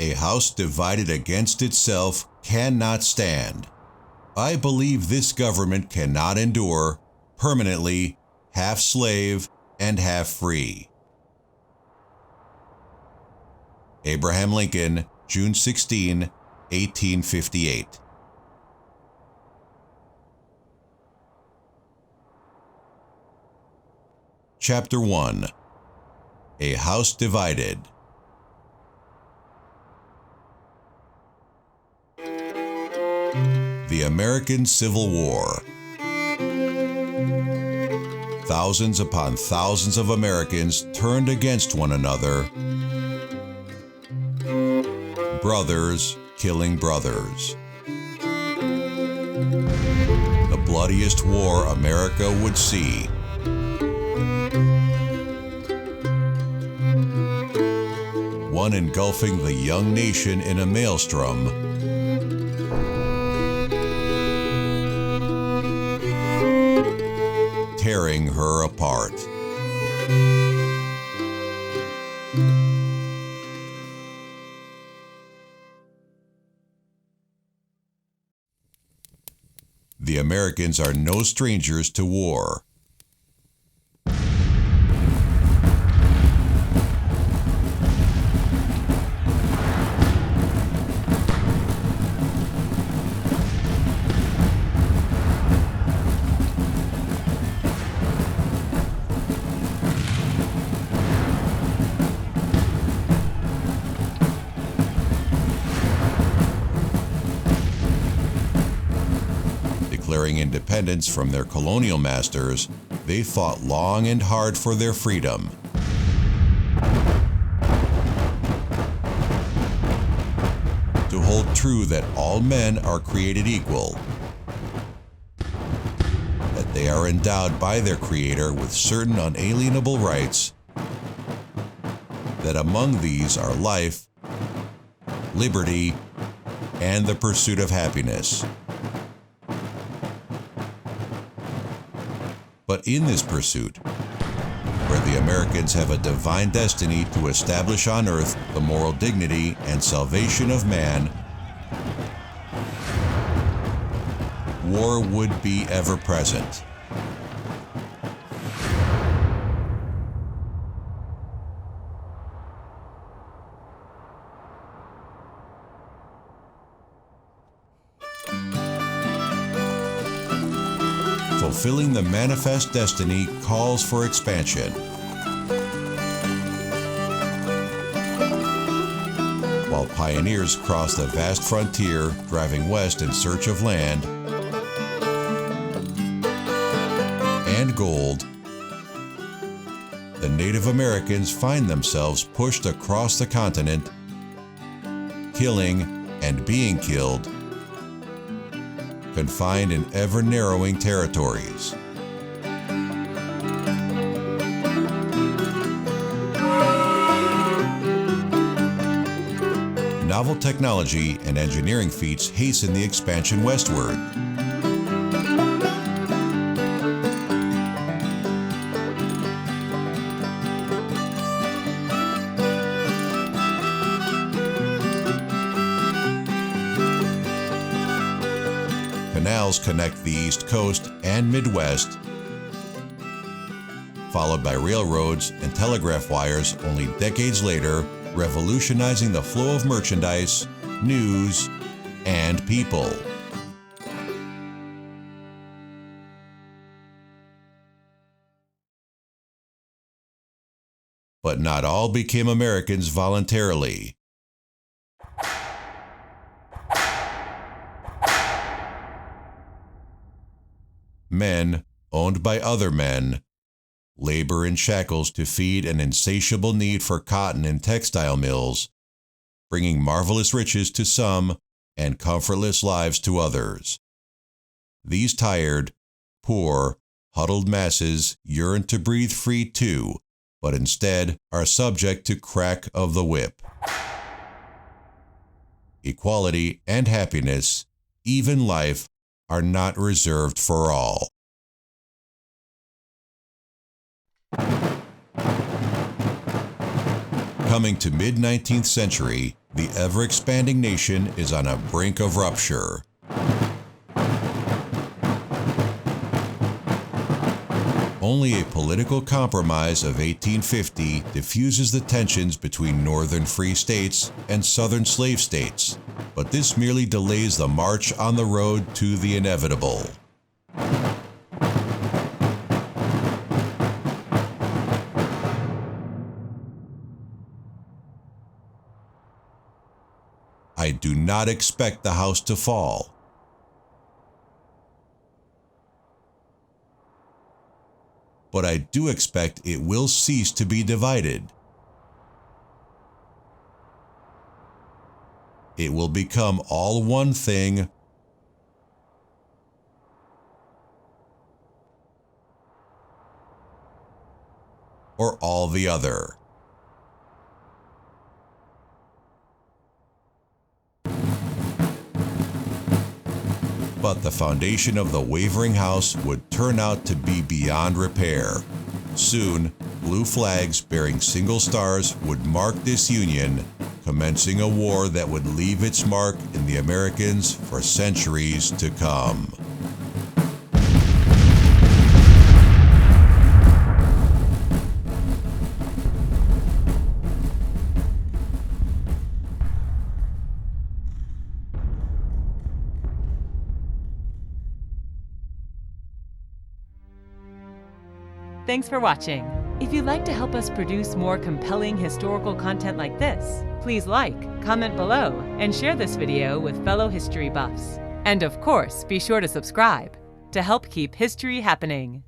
A house divided against itself cannot stand. I believe this government cannot endure, permanently, half slave and half free. Abraham Lincoln, June 16, 1858. Chapter 1. A House Divided. The American Civil War. Thousands upon thousands of Americans turned against one another. Brothers killing brothers. The bloodiest war America would see. One engulfing the young nation in a maelstrom. Tearing her apart. The Americans are no strangers to war. Declaring independence from their colonial masters, they fought long and hard for their freedom. To hold true that all men are created equal, that they are endowed by their Creator with certain unalienable rights, that among these are life, liberty, and the pursuit of happiness. But in this pursuit, where the Americans have a divine destiny to establish on earth the moral dignity and salvation of man, war would be ever present. Fulfilling the manifest destiny calls for expansion. While pioneers cross the vast frontier, driving west in search of land and gold, the Native Americans find themselves pushed across the continent, killing and being killed, confined in ever-narrowing territories. Novel technology and engineering feats hasten the expansion westward. Canals connect the East Coast and Midwest, followed by railroads and telegraph wires only decades later, revolutionizing the flow of merchandise, news, and people. But not all became Americans voluntarily. Men, owned by other men, labor in shackles to feed an insatiable need for cotton in textile mills, bringing marvelous riches to some and comfortless lives to others. These tired, poor, huddled masses yearn to breathe free too, but instead are subject to crack of the whip. Equality and happiness, even life, are not reserved for all. Coming to mid-19th century, the ever-expanding nation is on a brink of rupture. Only a political compromise of 1850 diffuses the tensions between northern free states and southern slave states, but this merely delays the march on the road to the inevitable. I do not expect the house to fall. But I do expect it will cease to be divided. It will become all one thing, or all the other. But the foundation of the wavering house would turn out to be beyond repair. Soon, blue flags bearing single stars would mark this union, commencing a war that would leave its mark in the Americans for centuries to come. Thanks for watching. If you'd like to help us produce more compelling historical content like this, please like, comment below, and share this video with fellow history buffs. And of course, be sure to subscribe to help keep history happening.